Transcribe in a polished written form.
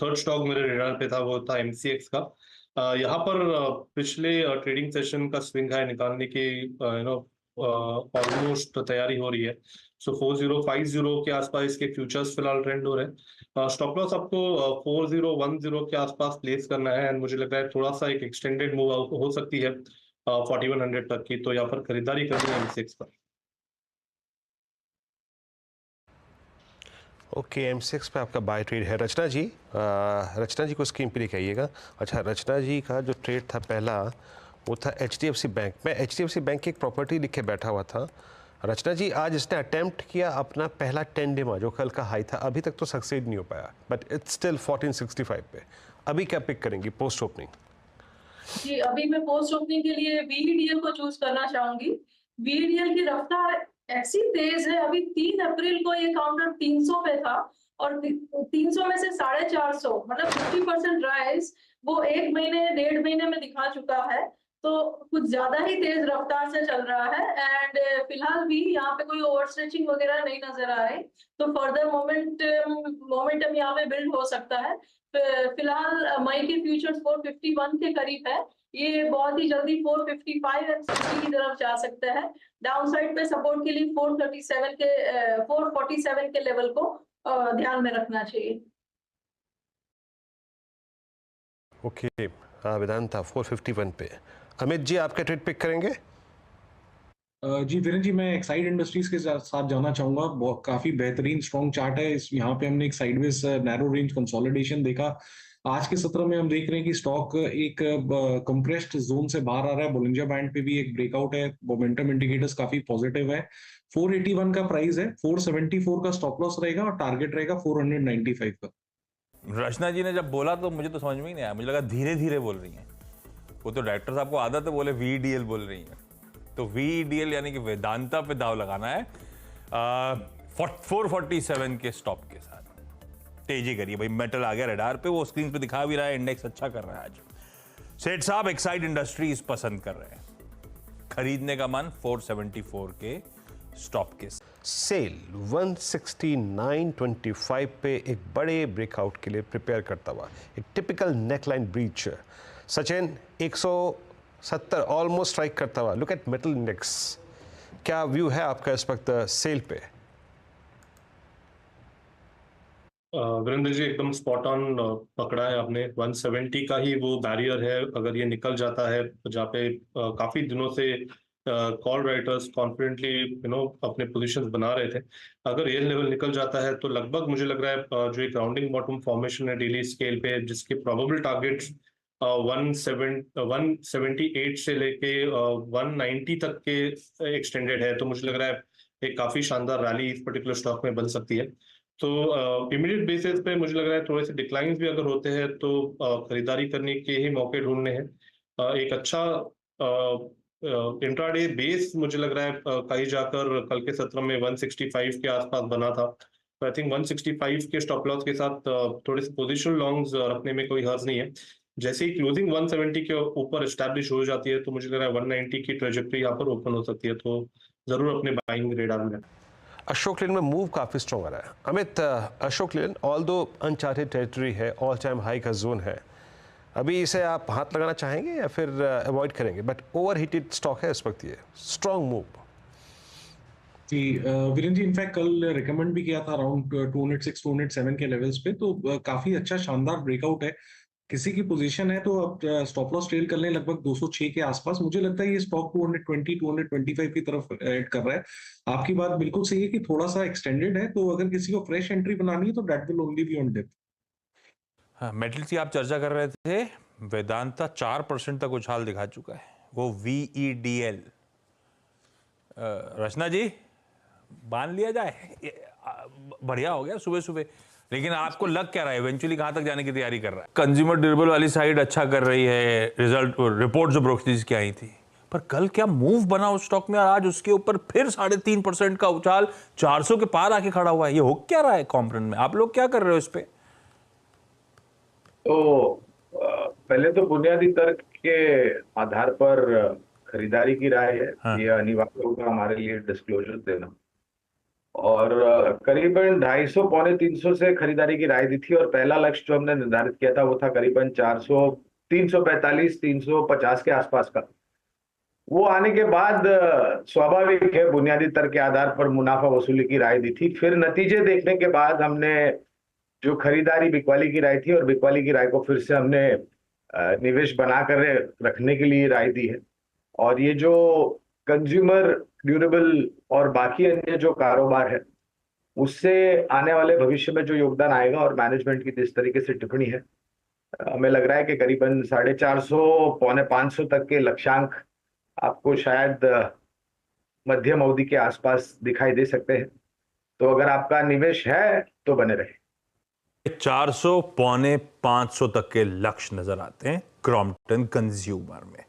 Third stock मेरे radar पे था, वो था एमसीएक्स का। यहाँ पर पिछले ट्रेडिंग सेशन का स्विंग हाई निकालने की ऑलमोस्ट तैयारी हो रही है। सो 4050 के आसपास इसके फ्यूचर्स फिलहाल ट्रेंड हो रहे हैं। स्टॉप लॉस आपको 4010 के आसपास प्लेस करना है, एंड मुझे लग रहा है थोड़ा सा एक एक्सटेंडेड मूव हो सकती है 4100 तक की, तो यहाँ पर खरीदारी करनी है एमसीएक्स पर। ओके, M6 पे आपका बाय ट्रेड है। रचना जी, रचना जी को स्क्रीन पे दिखाइएगा। अच्छा, रचना जी का जो ट्रेड था पहला, वो था HDFC बैंक। मैं HDFC बैंक की एक प्रॉपर्टी लिख के बैठा हुआ था। रचना जी, आज इसने अटेम्प्ट किया अपना पहला 10 डे जो कल का हाई था, अभी तक तो सक्सेड नहीं हो पाया, बट इट्स स्टिल 1465 पे। अभी क्या पिक करेंगी पोस्ट ओपनिंग? जी, अभी मैं पोस्ट ओपनिंग के लिए VEDL को चूज करना चाहूंगी। VEDL की रफ्तार ऐसी तेज है, अभी 3 अप्रैल को ये काउंटर 300 पे था और 300 में से 450, मतलब 50% राइज वो 1 महीने 1.5 महीने में दिखा चुका है। तो कुछ ज्यादा ही तेज रफ्तार से चल रहा है, एंड फिलहाल भी यहाँ पे कोई ओवर स्ट्रेचिंग वगैरह नहीं नजर आ रही, तो फर्दर मोमेंटम यहाँ पे बिल्ड हो सकता है। फिलहाल मई के फ्यूचर्स 451 के करीब है, ये बहुत ही जल्दी 455 एंड 60 की तरफ जा सकता है। डाउन साइड पे सपोर्ट के लिए 447 के लेवल को ध्यान में रखना चाहिए। ओके, वेदांता 451 पे। अमित जी, आपका ट्रेड पिक करेंगे? जी वीरेंद्र जी, मैं एक्साइड इंडस्ट्रीज के साथ जाना चाहूंगा। काफी बेहतरीन स्ट्रॉन्ग चार्ट है। इस यहाँ पे हमने एक साइडवेज नैरो रेंज कंसोलिडेशन देखा। आज के सत्र में हम देख रहे हैं कि स्टॉक एक कंप्रेस्ड जोन से बाहर आ रहा है। बोलिंजर बैंड पे भी एक ब्रेकआउट है। मोमेंटम इंडिकेटर्स काफी पॉजिटिव है। 481 का प्राइस है, 474 का स्टॉप लॉस रहेगा और टारगेट रहेगा 495 का। रचना जी ने जब बोला तो मुझे तो समझ में ही नहीं आया, मुझे लगा धीरे धीरे बोल रही हैं। वो तो डायरेक्टर साहब को आदत है बोले VEDL बोल रही हैं, तो VEDL यानी कि वेदांता पे दाव लगाना है 447 के स्टॉप के साथ। तेजी करिए भाई, मेटल आ गया रडार पे, वो स्क्रीन पे दिखा भी रहा है, इंडेक्स अच्छा कर रहा है आज। सेठ साहब एक्साइड इंडस्ट्रीज पसंद कर रहे हैं, खरीदने का मन 474 के स्टॉप के साथ। सेल 169.25 पे एक बड़े ब्रेकआउट के लिए प्रिपेयर करता हुआ, एक typical neckline breach. Sachin 170 almost strike करता हुआ। लुक एट मेटल इंडेक्स, क्या व्यू है आपका इस वक्त सेल पे? वीरेंद्र जी एकदम स्पॉट ऑन पकड़ा है आपने। 170 का ही वो बैरियर है, अगर ये निकल जाता है जहाँ पे काफी दिनों से कॉल राइटर्स कॉन्फिडेंटली अपने पोजीशंस बना रहे थे, अगर ये लेवल निकल जाता है तो लगभग मुझे लग रहा है जो एक राउंडिंग बॉटम फॉर्मेशन है डेली स्केल पे, जिसके प्रोबेबल टारगेट्स 178 से लेके 190 तक के एक्सटेंडेड है, तो मुझे लग रहा है एक काफी शानदार रैली इस पर्टिकुलर स्टॉक में बन सकती है। तो इमीडिएट बेसिस पे मुझे लग रहा है थोड़े से डिक्लाइंस भी अगर होते हैं तो खरीदारी करने के ही मौके ढूंढने हैं। एक अच्छा इंट्राडे बेस मुझे लग रहा है कहीं जाकर कल के सत्र में 165 के आसपास बना था, तो आई थिंक 165 के स्टॉप लॉस के साथ थोड़े से पोजिशनल लॉन्ग्स रखने में कोई हर्ज नहीं है। जैसे ही क्लोजिंग 170 के ऊपर एस्टैब्लिश हो जाती है तो मुझे लग रहा है 190 की ट्रेजेक्टरी यहाँ पर ओपन हो सकती है, तो जरूर अपने बाइंग रेडार में। अशोक लेन में मूव काफ़ी स्ट्रॉन्ग आ रहा है। अमित, अशोक लेन ऑल्दो अनचार्टेड टेरिटरी है, ऑल टाइम हाई का जोन है, अभी इसे आप हाथ लगाना चाहेंगे या फिर अवॉइड करेंगे? बट ओवर हीटेड स्टॉक है इस वक्त, ये स्ट्रॉन्ग मूव। जी वीरेंद्र जी, इनफैक्ट कल रिकमेंड भी किया था अराउंड 206 207 के लेवल्स पे, तो काफी अच्छा शानदार ब्रेकआउट है। किसी की पोजीशन है तो अब स्टॉप लॉस ट्रेल कर लें लगभग 206 के आसपास। मुझे लगता है ये स्टॉक 220 225 की तरफ ऐड कर रहा है। आपकी बात बिल्कुल सही है कि थोड़ा सा एक्सटेंडेड है, तो अगर किसी को फ्रेश एंट्री बनानी है तो that will only be on dip. हाँ, मेटल की आप चर्चा कर रहे थे, वेदांता 4% तक उछाल दिखा चुका है, वो VEDL। रचना जी, बांध लिया जाए, बढ़िया हो गया सुबह सुबह। लेकिन आपको लग क्या रहा है इवेंचुअली कहां तक जाने की तैयारी कर रहा है? कंज्यूमर ड्यूरेबल वाली साइड अच्छा कर रही है, रिजल्ट रिपोर्ट जो ब्रोकरेज की आई थी, पर कल क्या मूव बना उस स्टॉक में, और आज उसके ऊपर फिर 3.5% का उछाल 400 के पार आके खड़ा हुआ है। ये हो क्या रहा है कॉम्प्रेंट में? आप लोग क्या कर रहे हो इस पे? तो पहले तो बुनियादी तर्क के आधार पर खरीदारी की राय है। हाँ। ये अनिवार्य होगा हमारे लिए डिस्क्लोजर देना। और करीबन 250 पौने 300 से खरीदारी की राय दी थी, और पहला लक्ष्य जो हमने निर्धारित किया था वो था करीबन 400 345 350 के आसपास का। वो आने के बाद स्वाभाविक है, बुनियादी तर्क के आधार पर मुनाफा वसूली की राय दी थी। फिर नतीजे देखने के बाद हमने जो खरीदारी बिकवाली की राय थी, और बिकवाली की राय को फिर से हमने निवेश बनाकर रखने के लिए राय दी है। और ये जो कंज्यूमर ड्यूरेबल और बाकी अन्य जो कारोबार है, उससे आने वाले भविष्य में जो योगदान आएगा, और मैनेजमेंट की जिस तरीके से टिप्पणी है, हमें लग रहा है कि करीबन 450 पौने 500 तक के लक्ष्यांक आपको शायद मध्यम अवधि के आसपास दिखाई दे सकते हैं। तो अगर आपका निवेश है तो बने रहे। 400 पौने 500 तक के लक्ष्य नजर आते हैं क्रॉम्पटन कंज्यूमर में।